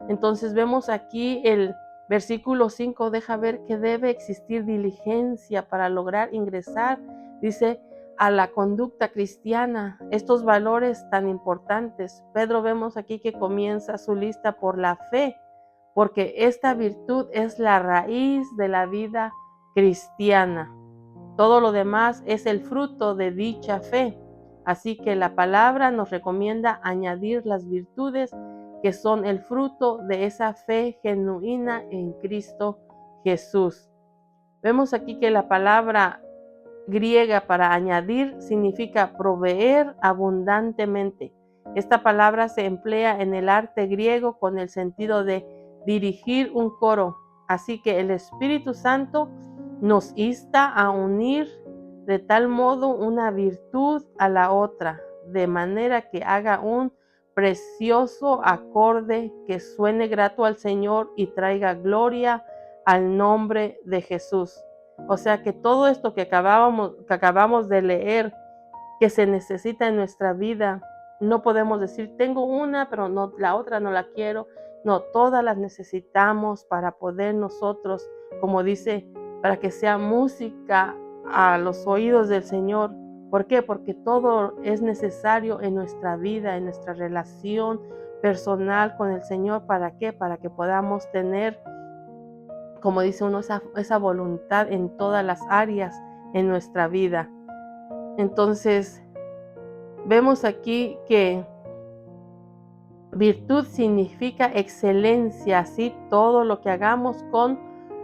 Entonces vemos aquí el versículo 5, deja ver que debe existir diligencia para lograr ingresar, dice, a la conducta cristiana, estos valores tan importantes. Pedro vemos aquí que comienza su lista por la fe, porque esta virtud es la raíz de la vida cristiana. Todo lo demás es el fruto de dicha fe. Así que la palabra nos recomienda añadir las virtudes que son el fruto de esa fe genuina en Cristo Jesús. Vemos aquí que la palabra griega para añadir significa proveer abundantemente. Esta palabra se emplea en el arte griego con el sentido de dirigir un coro. Así que el Espíritu Santo nos insta a unir de tal modo una virtud a la otra, de manera que haga un precioso acorde que suene grato al Señor y traiga gloria al nombre de Jesús. O sea que todo esto que acabamos de leer, que se necesita en nuestra vida, no podemos decir, tengo una, pero no, la otra no la quiero. No, todas las necesitamos para poder nosotros, como dice, para que sea música a los oídos del Señor. ¿Por qué? Porque todo es necesario en nuestra vida, en nuestra relación personal con el Señor. ¿Para qué? Para que podamos tener, como dice uno, esa voluntad en todas las áreas en nuestra vida. Entonces, vemos aquí que virtud significa excelencia, así todo lo que hagamos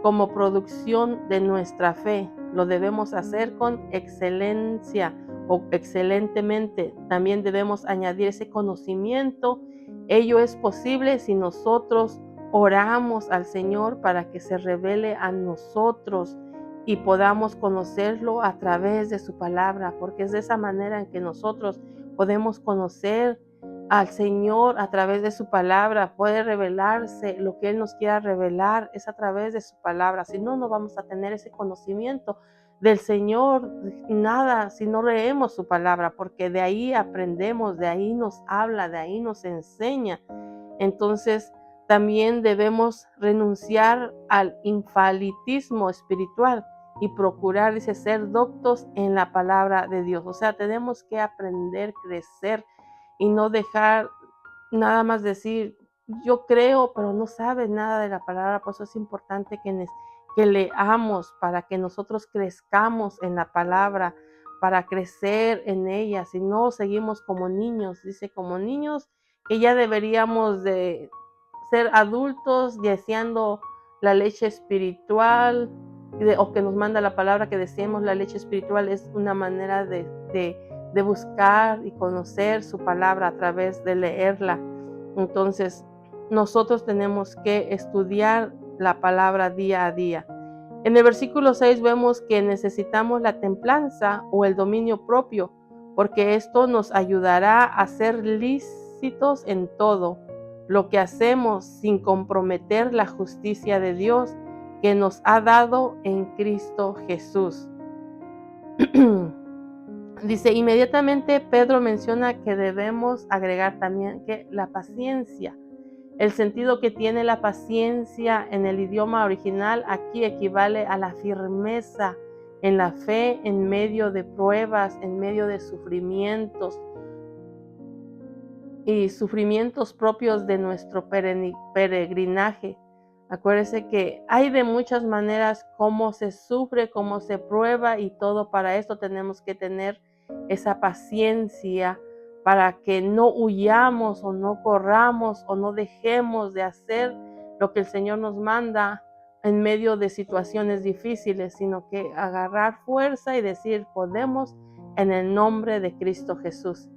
como producción de nuestra fe, lo debemos hacer con excelencia o excelentemente. También debemos añadir ese conocimiento. Ello es posible si nosotros oramos al Señor para que se revele a nosotros y podamos conocerlo a través de su palabra, porque es de esa manera en que nosotros podemos conocer al Señor a través de su palabra. Puede revelarse lo que Él nos quiera revelar, es a través de su palabra. Si no, no vamos a tener ese conocimiento del Señor, nada, si no leemos su palabra, porque de ahí aprendemos, de ahí nos habla, de ahí nos enseña. Entonces, también debemos renunciar al infalitismo espiritual y procurar, dice, ser doctos en la palabra de Dios. O sea, tenemos que aprender, crecer y no dejar nada más decir, yo creo, pero no sabes nada de la palabra. Por eso es importante que leamos para que nosotros crezcamos en la palabra, para crecer en ella. Si no, seguimos como niños, dice, como niños que ya deberíamos de ser adultos deseando la leche espiritual, o que nos manda la palabra que deseemos la leche espiritual. Es una manera de buscar y conocer su palabra a través de leerla. Entonces, nosotros tenemos que estudiar la palabra día a día. En el versículo 6 vemos que necesitamos la templanza o el dominio propio, porque esto nos ayudará a ser lícitos en todo lo que hacemos sin comprometer la justicia de Dios que nos ha dado en Cristo Jesús. Dice, inmediatamente Pedro menciona que debemos agregar también que la paciencia. El sentido que tiene la paciencia en el idioma original aquí equivale a la firmeza en la fe en medio de pruebas, en medio de sufrimientos y sufrimientos propios de nuestro peregrinaje. Acuérdese que hay de muchas maneras cómo se sufre, cómo se prueba, y todo para esto tenemos que tener esa paciencia para que no huyamos o no corramos o no dejemos de hacer lo que el Señor nos manda en medio de situaciones difíciles, sino que agarrar fuerza y decir, podemos en el nombre de Cristo Jesús.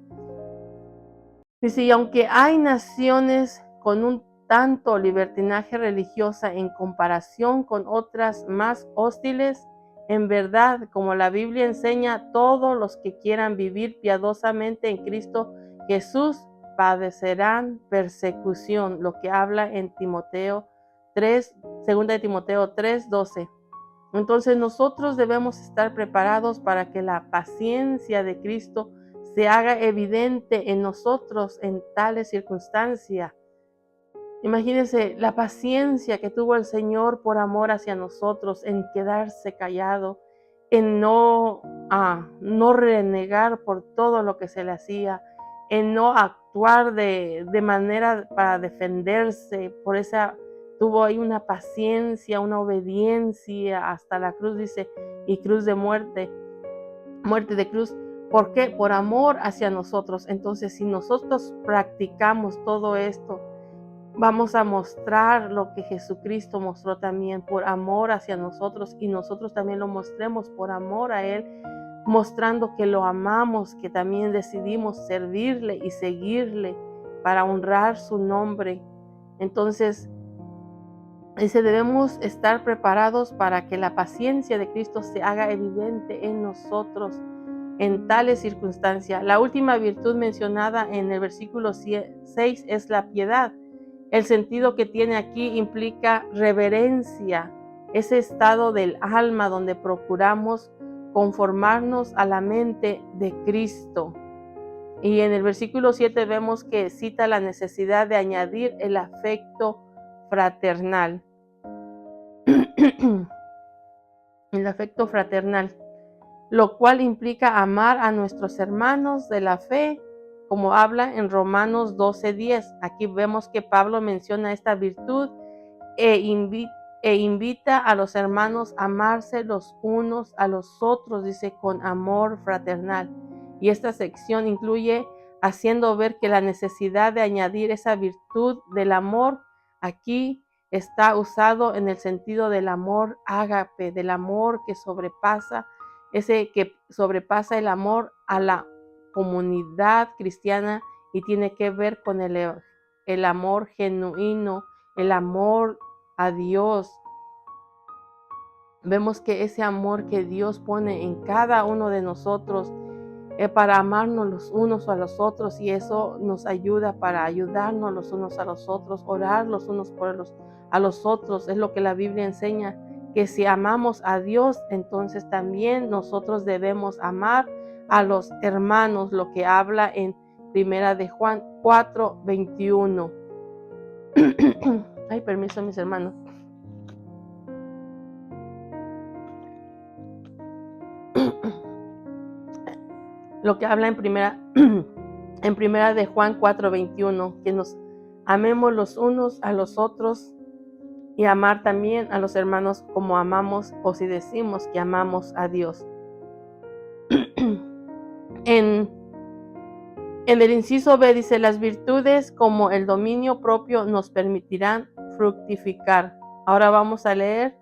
Dice, y aunque hay naciones con un tanto libertinaje religiosa en comparación con otras más hostiles, en verdad, como la Biblia enseña, todos los que quieran vivir piadosamente en Cristo Jesús padecerán persecución, lo que habla en Timoteo 3, 2 de Timoteo 3:12. Entonces nosotros debemos estar preparados para que la paciencia de Cristo se haga evidente en nosotros en tales circunstancias. Imagínense la paciencia que tuvo el Señor por amor hacia nosotros, en quedarse callado, en no renegar por todo lo que se le hacía, en no actuar de manera para defenderse. Por esa tuvo ahí una paciencia, una obediencia hasta la cruz, dice, y cruz de muerte de cruz. ¿Por qué? Por amor hacia nosotros. Entonces, si nosotros practicamos todo esto, vamos a mostrar lo que Jesucristo mostró también, por amor hacia nosotros, y nosotros también lo mostremos por amor a Él, mostrando que lo amamos, que también decidimos servirle y seguirle para honrar su nombre. Entonces, dice, debemos estar preparados para que la paciencia de Cristo se haga evidente en nosotros en tales circunstancias. La última virtud mencionada en el versículo 6 es la piedad. El sentido que tiene aquí implica reverencia, ese estado del alma donde procuramos conformarnos a la mente de Cristo. Y en el versículo 7 vemos que cita la necesidad de añadir el afecto fraternal. El afecto fraternal, lo cual implica amar a nuestros hermanos de la fe, como habla en Romanos 12:10. Aquí vemos que Pablo menciona esta virtud e invita a los hermanos a amarse los unos a los otros, dice, con amor fraternal. Y esta sección incluye haciendo ver que la necesidad de añadir esa virtud del amor aquí está usado en el sentido del amor ágape, del amor que sobrepasa, ese que sobrepasa el amor a la comunidad cristiana, y tiene que ver con el amor genuino, el amor a Dios. Vemos que ese amor que Dios pone en cada uno de nosotros para amarnos los unos a los otros, y eso nos ayuda para ayudarnos los unos a los otros, orar los unos a los otros. Es lo que la Biblia enseña, que si amamos a Dios, entonces también nosotros debemos amar a los hermanos, lo que habla en Primera de Juan 4:21. Ay, permiso, mis hermanos. Lo que habla en primera de Juan 4:21, que nos amemos los unos a los otros, y amar también a los hermanos como amamos, o si decimos que amamos a Dios. En En el inciso B dice, las virtudes como el dominio propio nos permitirán fructificar. Ahora vamos a leer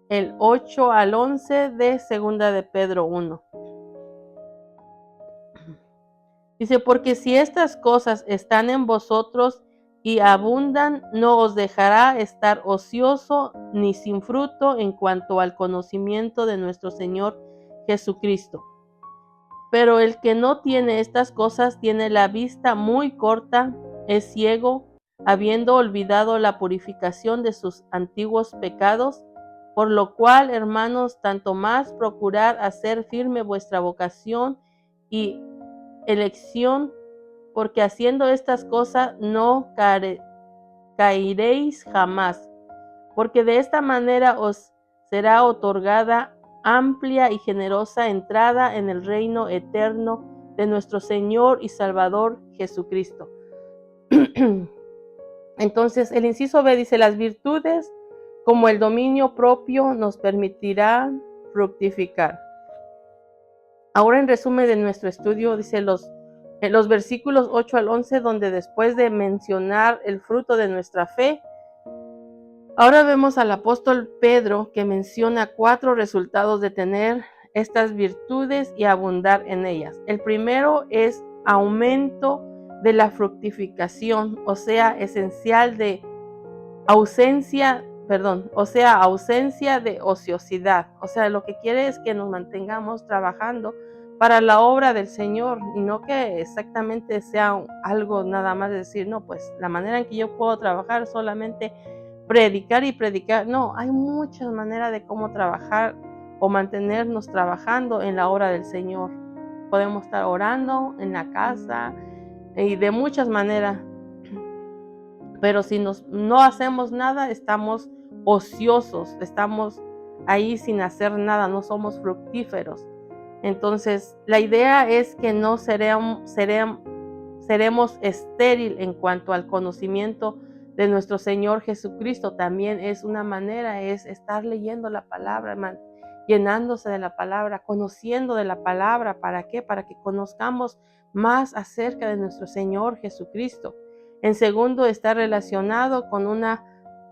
el 8 al 11 de Segunda de Pedro 1. Dice, porque si estas cosas están en vosotros y abundan, no os dejará estar ocioso ni sin fruto en cuanto al conocimiento de nuestro Señor Jesucristo. Pero el que no tiene estas cosas tiene la vista muy corta, es ciego, habiendo olvidado la purificación de sus antiguos pecados, por lo cual, hermanos, tanto más procurad hacer firme vuestra vocación y elección, porque haciendo estas cosas no caeréis jamás, porque de esta manera os será otorgada amplia y generosa entrada en el reino eterno de nuestro Señor y Salvador Jesucristo. Entonces, el inciso B dice, las virtudes como el dominio propio nos permitirán fructificar. Ahora, en resumen de nuestro estudio, dice en los versículos 8 al 11, donde después de mencionar el fruto de nuestra fe, ahora vemos al apóstol Pedro que menciona 4 resultados de tener estas virtudes y abundar en ellas. El primero es aumento de la fructificación, ausencia de ociosidad. O sea, lo que quiere es que nos mantengamos trabajando para la obra del Señor y no que exactamente sea algo nada más de decir, no, pues la manera en que yo puedo trabajar solamente predicar y predicar. No, hay muchas maneras de cómo trabajar o mantenernos trabajando en la obra del Señor. Podemos estar orando en la casa y de muchas maneras. Pero si no hacemos nada, estamos ociosos, estamos ahí sin hacer nada, no somos fructíferos. Entonces, la idea es que no seremos estéril en cuanto al conocimiento de nuestro Señor Jesucristo. También es una manera, es estar leyendo la palabra, llenándose de la palabra, conociendo de la palabra. ¿Para qué? Para que conozcamos más acerca de nuestro Señor Jesucristo. En segundo, está relacionado con una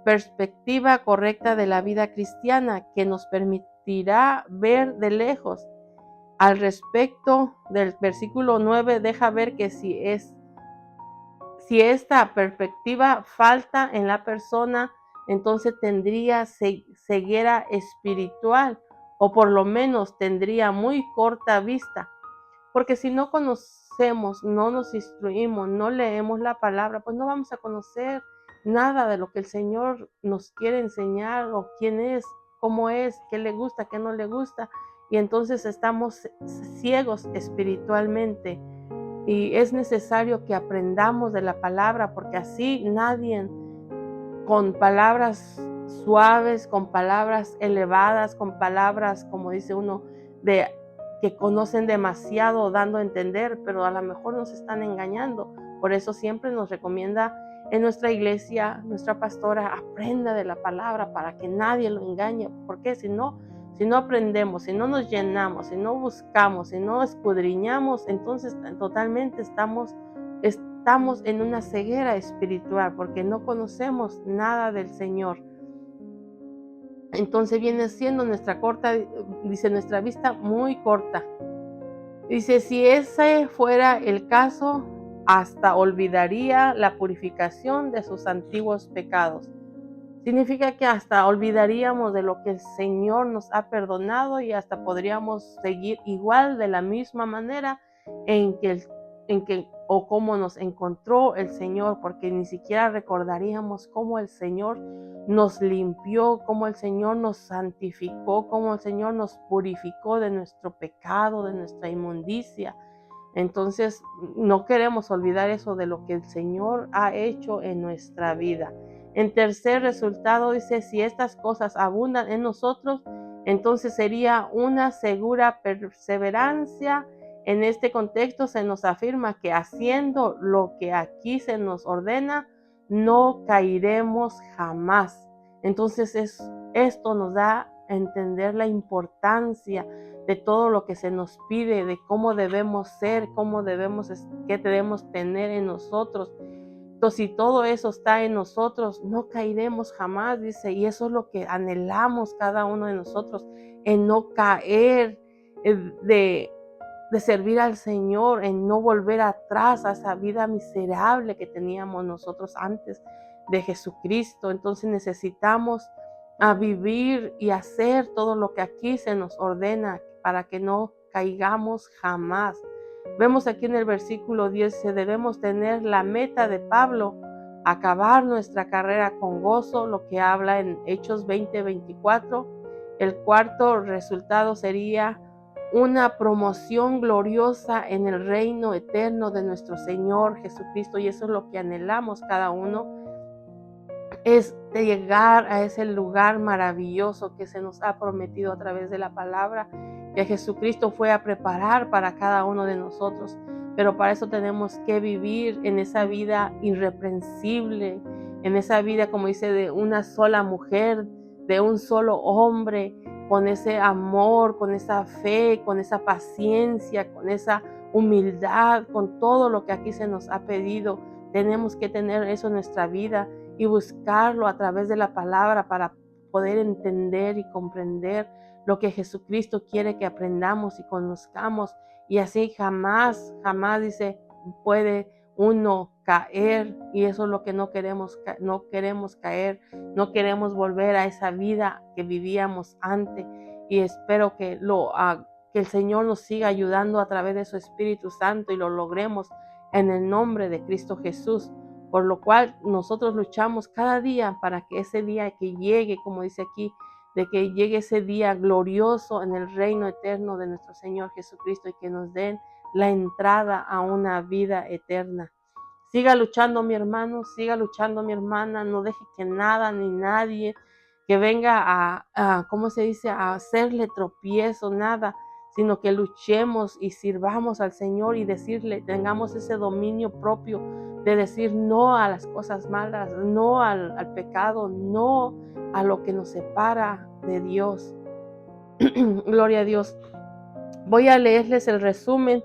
perspectiva correcta de la vida cristiana que nos permitirá ver de lejos. Al respecto del versículo 9, deja ver que si esta perspectiva falta en la persona, entonces tendría ceguera espiritual, o por lo menos tendría muy corta vista. Porque si no conocemos, no nos instruimos, no leemos la palabra, pues no vamos a conocer nada de lo que el Señor nos quiere enseñar, o quién es, cómo es, qué le gusta, qué no le gusta. Y entonces estamos ciegos espiritualmente. Y es necesario que aprendamos de la palabra, porque así nadie con palabras suaves, con palabras elevadas, con palabras, como dice uno, que conocen demasiado, dando a entender, pero a lo mejor nos están engañando. Por eso siempre nos recomienda en nuestra iglesia, nuestra pastora, aprenda de la palabra para que nadie lo engañe. Porque si no aprendemos, si no nos llenamos, si no buscamos, si no escudriñamos, entonces totalmente estamos en una ceguera espiritual, porque no conocemos nada del Señor. Entonces viene siendo nuestra vista muy corta. Dice, si ese fuera el caso, hasta olvidaría la purificación de sus antiguos pecados. Significa que hasta olvidaríamos de lo que el Señor nos ha perdonado, y hasta podríamos seguir igual de la misma manera en que o cómo nos encontró el Señor, porque ni siquiera recordaríamos cómo el Señor nos limpió, cómo el Señor nos santificó, cómo el Señor nos purificó de nuestro pecado, de nuestra inmundicia. Entonces, no queremos olvidar eso de lo que el Señor ha hecho en nuestra vida. En tercer resultado dice, si estas cosas abundan en nosotros, entonces sería una segura perseverancia. En este contexto se nos afirma que haciendo lo que aquí se nos ordena, no caeremos jamás. Entonces esto nos da a entender la importancia de todo lo que se nos pide, de cómo debemos ser, qué debemos tener en nosotros. Entonces, si todo eso está en nosotros, no caeremos jamás, dice, y eso es lo que anhelamos cada uno de nosotros, en no caer, de servir al Señor, en no volver atrás a esa vida miserable que teníamos nosotros antes de Jesucristo. Entonces necesitamos vivir y hacer todo lo que aquí se nos ordena para que no caigamos jamás. Vemos aquí en el versículo 10 que debemos tener la meta de Pablo, acabar nuestra carrera con gozo, lo que habla en Hechos 20:24. El cuarto resultado sería una promoción gloriosa en el reino eterno de nuestro Señor Jesucristo, y eso es lo que anhelamos cada uno, es de llegar a ese lugar maravilloso que se nos ha prometido a través de la palabra, que Jesucristo fue a preparar para cada uno de nosotros. Pero para eso tenemos que vivir en esa vida irreprensible, en esa vida, como dice, de una sola mujer, de un solo hombre, con ese amor, con esa fe, con esa paciencia, con esa humildad, con todo lo que aquí se nos ha pedido. Tenemos que tener eso en nuestra vida y buscarlo a través de la palabra para poder entender y comprender lo que Jesucristo quiere que aprendamos y conozcamos. Y así jamás, dice, puede uno caer, y eso es lo que no queremos caer, no queremos volver a esa vida que vivíamos antes. Y espero que el Señor nos siga ayudando a través de su Espíritu Santo y lo logremos en el nombre de Cristo Jesús. Por lo cual nosotros luchamos cada día para que ese día que llegue, como dice aquí, de que llegue ese día glorioso en el reino eterno de nuestro Señor Jesucristo, y que nos den la entrada a una vida eterna. Siga luchando, mi hermano, siga luchando, mi hermana. No deje que nada ni nadie que venga ¿cómo se dice?, a hacerle tropiezo, nada, sino que luchemos y sirvamos al Señor y decirle, tengamos ese dominio propio de decir no a las cosas malas, no al pecado, no a lo que nos separa de Dios. Gloria a Dios. Voy a leerles el resumen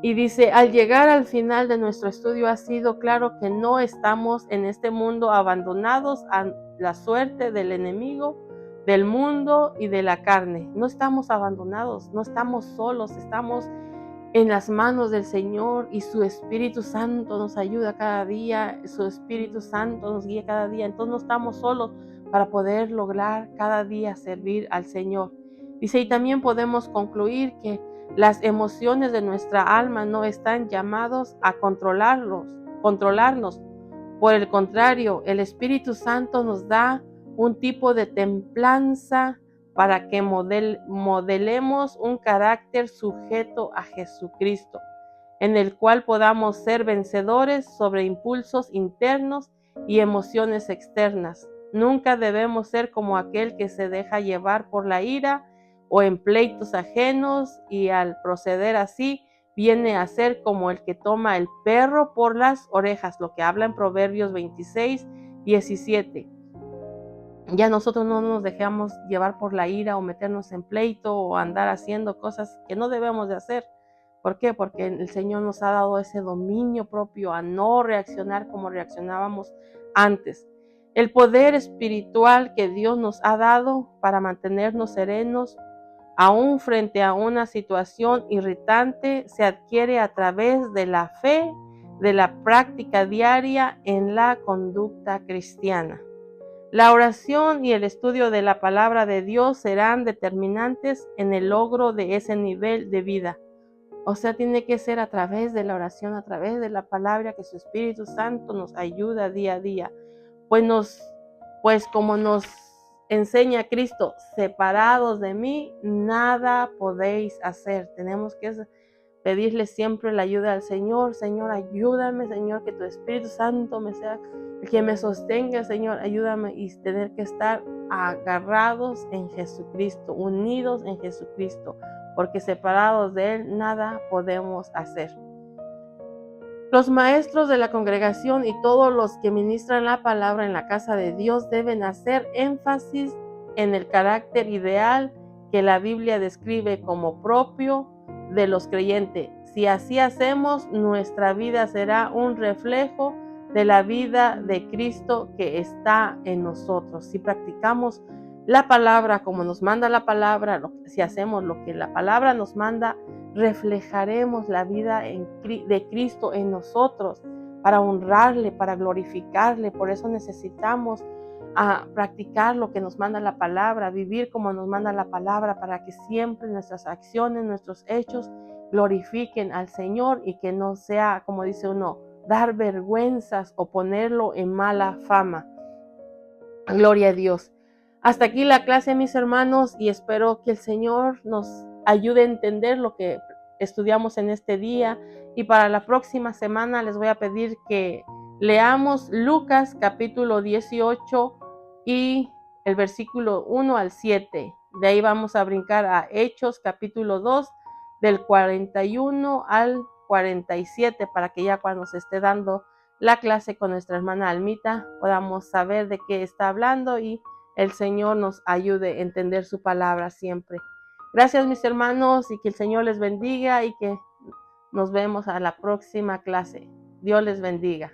y dice: al llegar al final de nuestro estudio ha sido claro que no estamos en este mundo abandonados a la suerte del enemigo, del mundo y de la carne. No estamos abandonados, no estamos solos, estamos en las manos del Señor, y su Espíritu Santo nos ayuda cada día, su Espíritu Santo nos guía cada día. Entonces no estamos solos para poder lograr cada día servir al Señor. Dice, y también podemos concluir que las emociones de nuestra alma no están llamados a controlarnos. Por el contrario, el Espíritu Santo nos da un tipo de templanza para que modelemos un carácter sujeto a Jesucristo, en el cual podamos ser vencedores sobre impulsos internos y emociones externas. Nunca debemos ser como aquel que se deja llevar por la ira o en pleitos ajenos, y al proceder así viene a ser como el que toma el perro por las orejas, lo que habla en Proverbios 26:17. Ya nosotros no nos dejamos llevar por la ira o meternos en pleito o andar haciendo cosas que no debemos de hacer. ¿Por qué? Porque el Señor nos ha dado ese dominio propio a no reaccionar como reaccionábamos antes. El poder espiritual que Dios nos ha dado para mantenernos serenos aún frente a una situación irritante se adquiere a través de la fe, de la práctica diaria en la conducta cristiana. La oración y el estudio de la palabra de Dios serán determinantes en el logro de ese nivel de vida. O sea, tiene que ser a través de la oración, a través de la palabra, que su Espíritu Santo nos ayuda día a día. Pues como nos enseña Cristo, separados de mí, nada podéis hacer. Tenemos que pedirle siempre la ayuda al Señor. Señor, ayúdame, Señor, que tu Espíritu Santo me sea el que me sostenga, Señor, ayúdame, y tener que estar agarrados en Jesucristo, unidos en Jesucristo, porque separados de Él nada podemos hacer. Los maestros de la congregación y todos los que ministran la palabra en la casa de Dios deben hacer énfasis en el carácter ideal que la Biblia describe como propio de los creyentes. Si así hacemos, nuestra vida será un reflejo de la vida de Cristo que está en nosotros. Si practicamos la palabra como nos manda la palabra, si hacemos lo que la palabra nos manda, reflejaremos la vida de Cristo en nosotros para honrarle, para glorificarle. Por eso necesitamos practicar lo que nos manda la palabra, vivir como nos manda la palabra, para que siempre nuestras acciones, nuestros hechos glorifiquen al Señor y que no sea, como dice uno, dar vergüenzas o ponerlo en mala fama. Gloria a Dios. Hasta aquí la clase, mis hermanos, y espero que el Señor nos ayude a entender lo que estudiamos en este día. Y para la próxima semana les voy a pedir que leamos Lucas capítulo 18 y el versículo 1 al 7. De ahí vamos a brincar a Hechos capítulo 2 del 41 al 47, para que ya cuando se esté dando la clase con nuestra hermana Almita podamos saber de qué está hablando y el Señor nos ayude a entender su palabra siempre. Gracias, mis hermanos, y que el Señor les bendiga y que nos vemos a la próxima clase. Dios les bendiga.